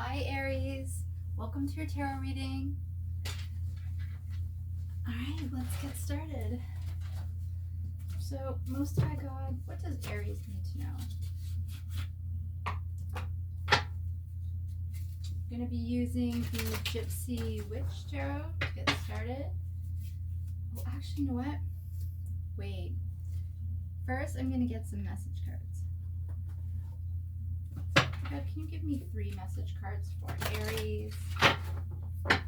Hi Aries, welcome to your tarot reading. Alright, let's get started. So, Most High God, what does Aries need to know? I'm going to be using the Gypsy Witch Tarot to get started. Oh, actually, you know what? Wait. First, I'm going to get some message cards. God, can you give me 3 message cards for Aries? I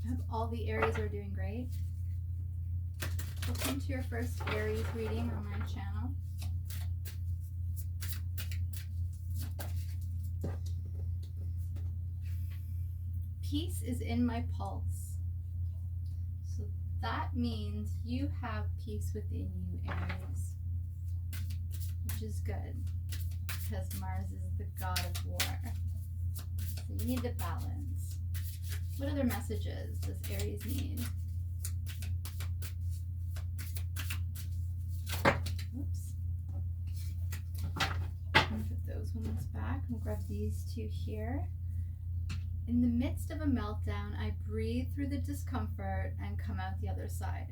hope all the Aries are doing great. Welcome to your first Aries reading on my channel. Peace is in my pulse. So that means you have peace within you, Aries. Which is good, because Mars is the god of war. So you need the balance. What other messages does Aries need? Oops. I'm going to put those ones back. I'm going to grab these 2 here. In the midst of a meltdown, I breathe through the discomfort and come out the other side.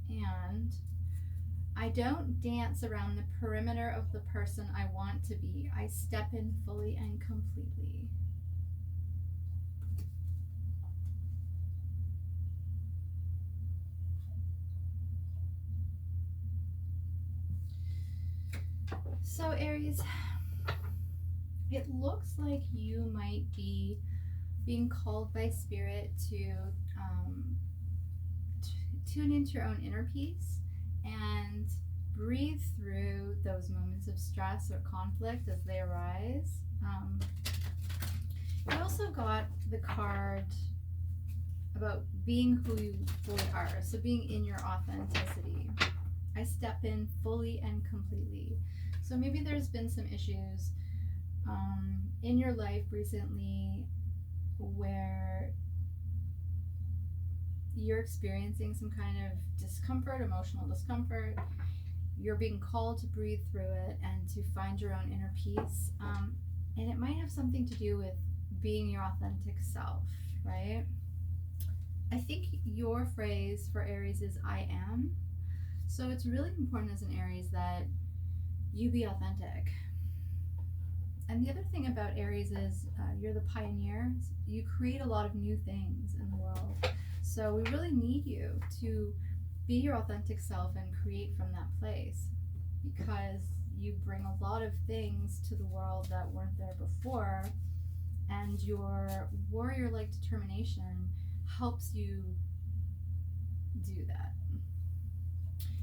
And I don't dance around the perimeter of the person I want to be. I step in fully and completely. So Aries, it looks like you might be being called by Spirit to tune into your own inner peace and breathe through those moments of stress or conflict as they arise. You also got the card about being who you fully are, so being in your authenticity. I step in fully and completely. So maybe there's been some issues in your life recently where you're experiencing some kind of discomfort, emotional discomfort. You're being called to breathe through it and to find your own inner peace. And it might have something to do with being your authentic self, right? I think your phrase for Aries is I am. So it's really important as an Aries that you be authentic. And the other thing about Aries is you're the pioneer. You create a lot of new things in the world. So we really need you to be your authentic self and create from that place, because you bring a lot of things to the world that weren't there before, and your warrior-like determination helps you do that.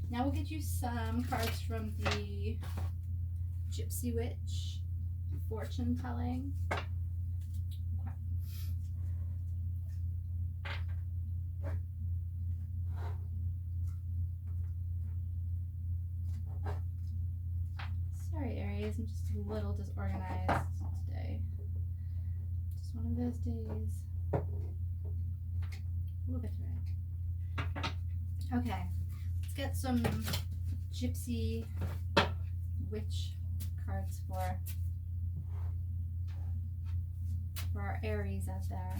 Now we'll get you some cards from the Gypsy Witch fortune telling. Sorry, Aries, I'm just a little disorganized today. Just one of those days. We'll get through it. Okay, let's get some Gypsy Witch cards for our Aries out there.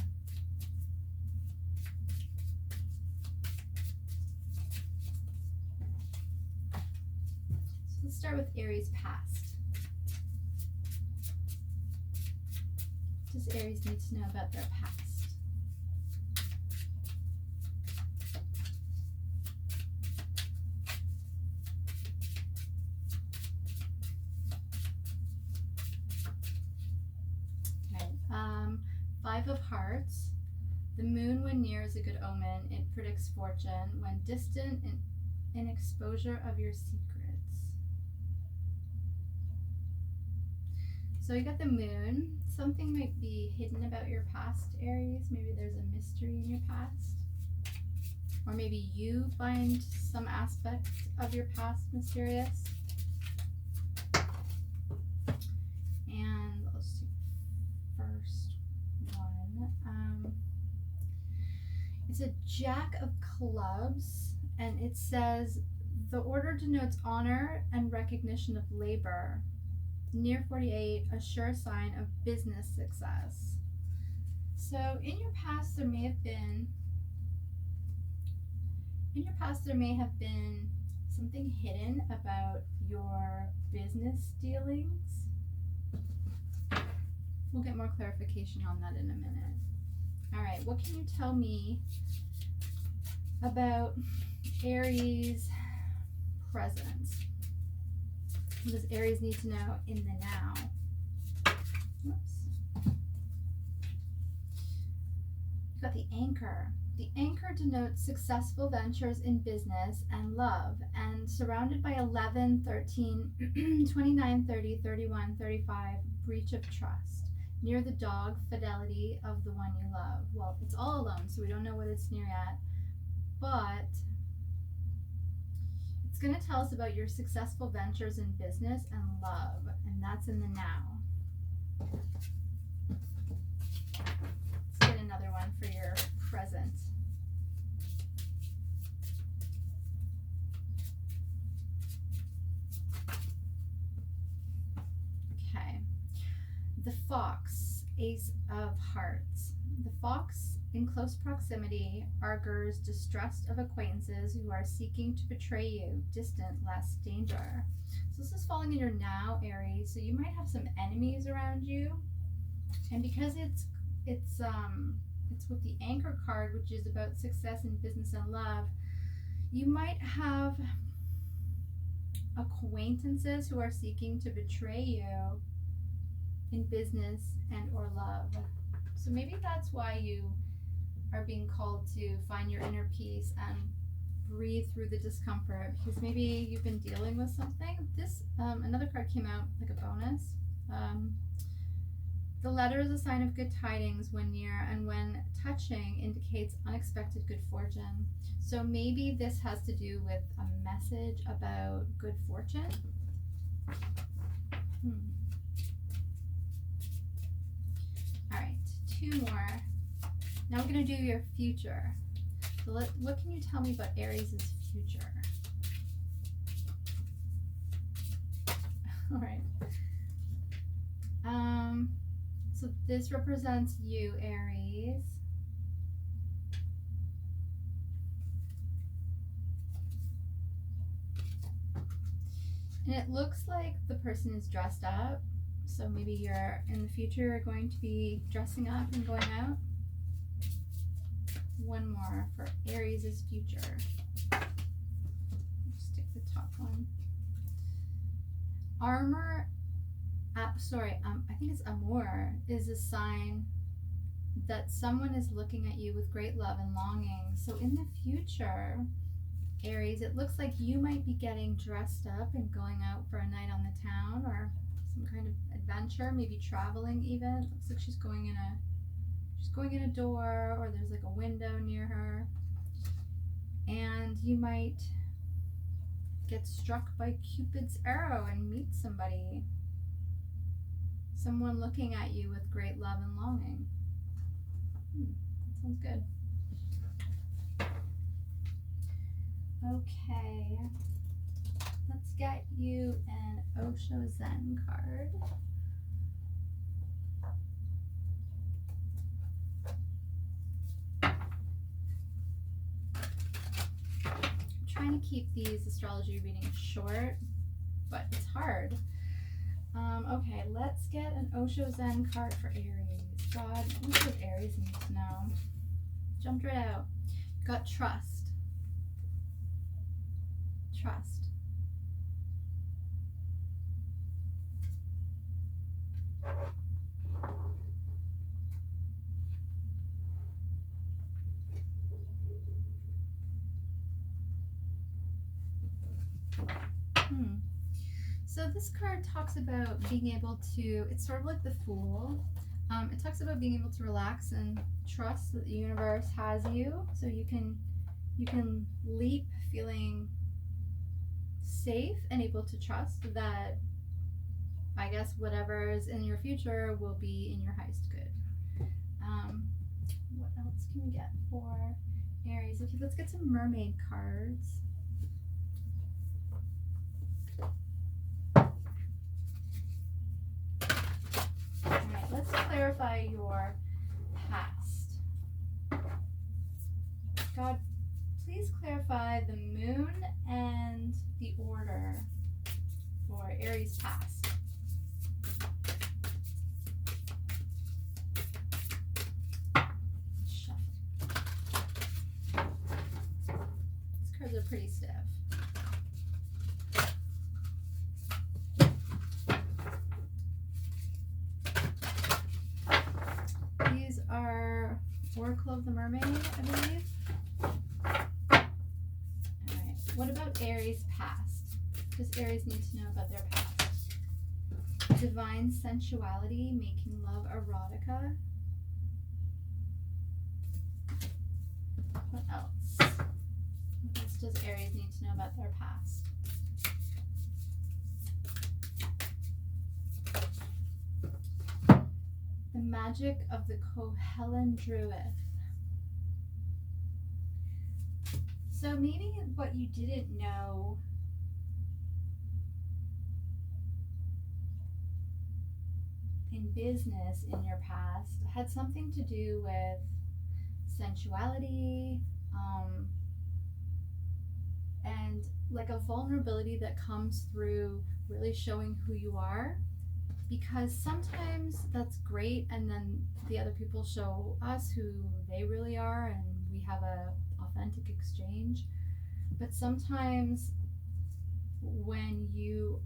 So let's start with Aries past. What does Aries need to know about their past? Okay, 5 of Hearts. The moon when near is a good omen. It predicts fortune. When distant, an exposure of your secrets. So you got the moon. Something might be hidden about your past, Aries. Maybe there's a mystery in your past. Or maybe you find some aspect of your past mysterious. And let's see, first one. It's a Jack of Clubs, and it says the order denotes honor and recognition of labor. Near 48, a sure sign of business success. So in your past there may have been something hidden about your business dealings. We'll get more clarification on that in a minute. All right, what can you tell me about Aries present? What does Aries need to know in the now? Oops. You've got the Anchor. The Anchor denotes successful ventures in business and love, and surrounded by 11, 13, 29, 30, 31, 35, breach of trust. Near the dog, fidelity of the one you love. Well, it's all alone, so we don't know what it's near yet, but it's going to tell us about your successful ventures in business and love, and that's in the now. Let's get another one for your present. Okay. The Fox, Ace of Hearts. The Fox, in close proximity, augurs distrust of acquaintances who are seeking to betray you, distant, less danger. So this is falling in your now, Aries. So you might have some enemies around you, and because it's with the Anchor card, which is about success in business and love, you might have acquaintances who are seeking to betray you in business and or love. So maybe that's why you are being called to find your inner peace and breathe through the discomfort, because maybe you've been dealing with something. This another card came out like a bonus. The letter is a sign of good tidings when near, and when touching indicates unexpected good fortune. So maybe this has to do with a message about good fortune. All right, two more. Now we're going to do your future. So what can you tell me about Aries' future? All right. So this represents you, Aries. And it looks like the person is dressed up. So maybe you're in the future going to be dressing up and going out. One more for Aries' future. Stick the top one. I think it's Amour, is a sign that someone is looking at you with great love and longing. So in the future, Aries, it looks like you might be getting dressed up and going out for a night on the town or some kind of adventure, maybe traveling even. It looks like she's going in a door, or there's like a window near her. And you might get struck by Cupid's arrow and meet somebody. Someone looking at you with great love and longing. That sounds good. Okay. Let's get you an Osho Zen card. I'm trying to keep these astrology readings short, but it's hard. Okay, let's get an Osho Zen card for Aries. God, what does Aries need to know? Jumped right out. Got trust. Trust. So this card talks about being able to, it's sort of like the Fool. It talks about being able to relax and trust that the universe has you, so you can leap feeling safe and able to trust that, I guess, whatever is in your future will be in your highest good. What else can we get for Aries. Okay, let's get some mermaid cards. Alright, let's clarify your past. God, please clarify the moon and the order for Aries past. Shuffle. These cards are pretty stiff. These are Oracle of the Mermaid, I believe. Alright, what about Aries past? Does Aries need to know about their past? Divine sensuality, making love erotica. What else? What else does Aries need to know about their past? The magic of the Kohellan Druid. So maybe what you didn't know in business in your past had something to do with sensuality, and like a vulnerability that comes through really showing who you are, because sometimes that's great and then the other people show us who they really are and we have a authentic exchange. But sometimes when you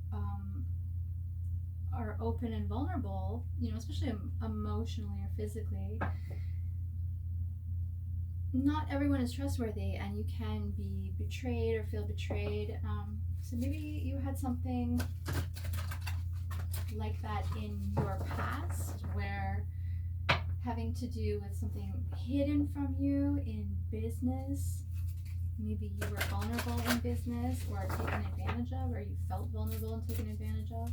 are open and vulnerable, you know, especially emotionally or physically, not everyone is trustworthy and you can be betrayed or feel betrayed. So maybe you had something like that in your past, where having to do with something hidden from you in business. Maybe you were vulnerable in business or taken advantage of, or you felt vulnerable and taken advantage of.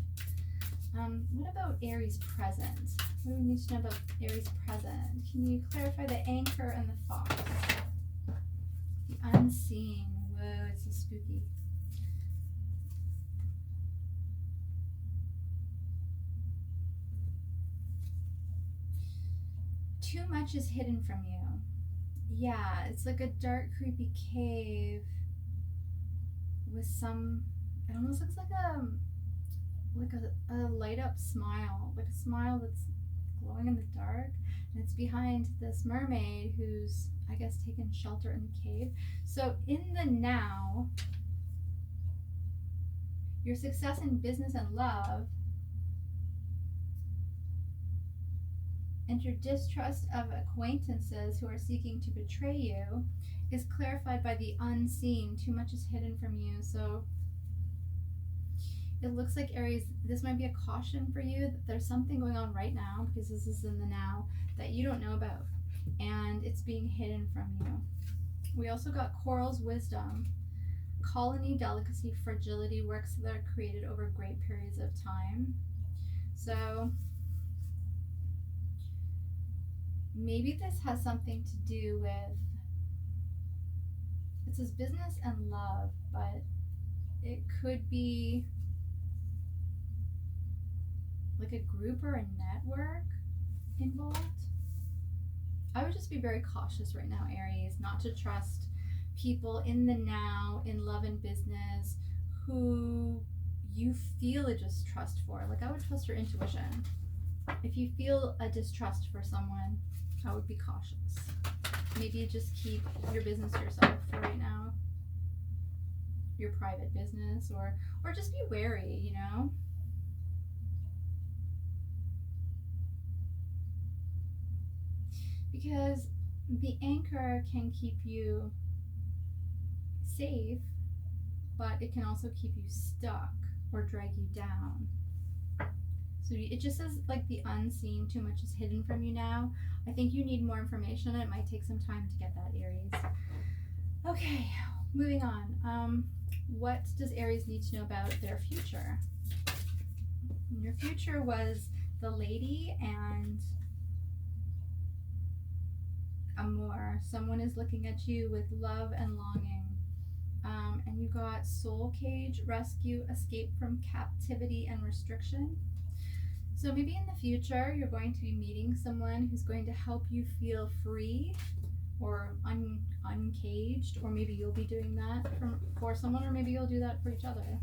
What about Aries present? What do we need to know about Aries present? Can you clarify the anchor and the fox? The unseen. Whoa, it's so spooky. Too much is hidden from you. Yeah, it's like a dark, creepy cave with some. It almost looks like a light up smile, like a smile that's glowing in the dark, and it's behind this mermaid who's, I guess, taken shelter in the cave. So in the now, your success in business and love and your distrust of acquaintances who are seeking to betray you is clarified by the unseen. Too much is hidden from you. So it looks like, Aries, this might be a caution for you that there's something going on right now, because this is in the now, that you don't know about, and it's being hidden from you. We also got Coral's wisdom. Colony, delicacy, fragility, works that are created over great periods of time. So maybe this has something to do with, it says business and love, but it could be like a group or a network involved. I would just be very cautious right now, Aries, not to trust people in the now, in love and business, who you feel a distrust for. Like, I would trust your intuition. If you feel a distrust for someone, I would be cautious. Maybe just keep your business to yourself for right now, your private business, or just be wary, you know? Because the anchor can keep you safe, but it can also keep you stuck or drag you down. So it just says, like, the unseen, too much is hidden from you now. I think you need more information. It might take some time to get that, Aries. Okay, moving on. What does Aries need to know about their future? Your future was the Lady and amour. Someone is looking at you with love and longing. And you got soul cage, rescue, escape from captivity and restriction. So maybe in the future, you're going to be meeting someone who's going to help you feel free or uncaged, or maybe you'll be doing that for someone, or maybe you'll do that for each other.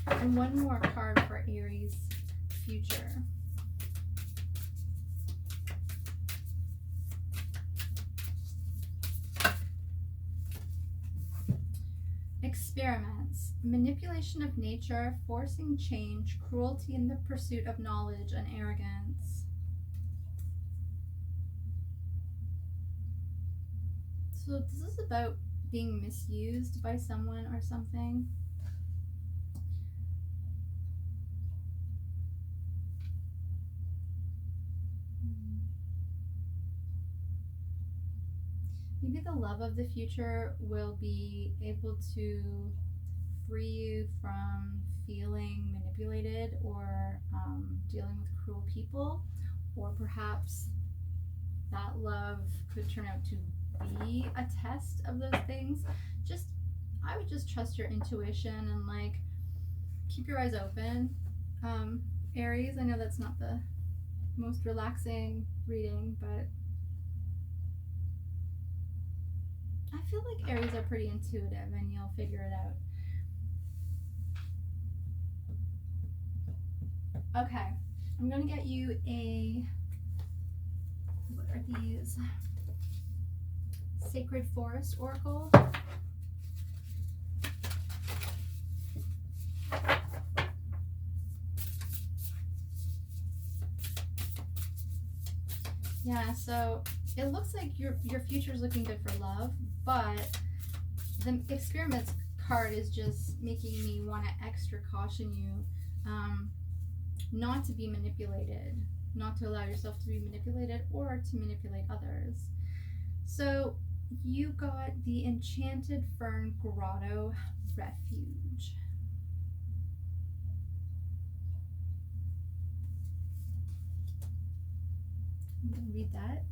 And one more card for Aries future. Experiments, manipulation of nature, forcing change, cruelty in the pursuit of knowledge, and arrogance. So this is about being misused by someone or something. Maybe the love of the future will be able to free you from feeling manipulated or dealing with cruel people, or perhaps that love could turn out to be a test of those things. I would just trust your intuition and like keep your eyes open. Aries, I know that's not the most relaxing reading, but I feel like Aries are pretty intuitive and you'll figure it out. Okay, I'm gonna get you what are these? Sacred Forest Oracle. Yeah, so it looks like your future is looking good for love, but the experiments card is just making me want to extra caution you not to be manipulated, not to allow yourself to be manipulated or to manipulate others. So you got the Enchanted Fern Grotto Refuge. I'm going to read that.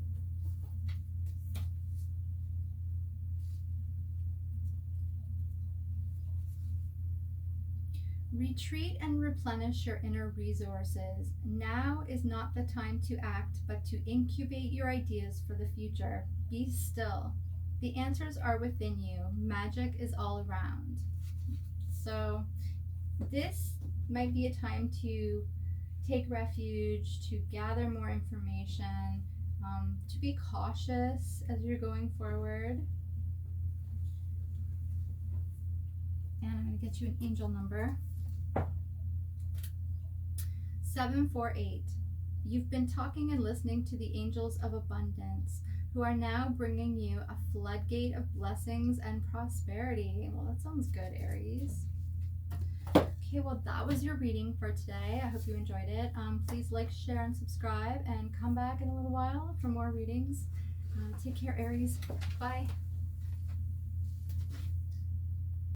Retreat and replenish your inner resources. Now is not the time to act, but to incubate your ideas for the future. Be still. The answers are within you. Magic is all around. So this might be a time to take refuge, to gather more information, to be cautious as you're going forward. And I'm going to get you an angel number. 748. You've been talking and listening to the angels of abundance, who are now bringing you a floodgate of blessings and prosperity. Well, that sounds good, Aries. Okay, well, that was your reading for today. I hope you enjoyed it. Please like, share, and subscribe, and come back in a little while for more readings. Take care, Aries. Bye.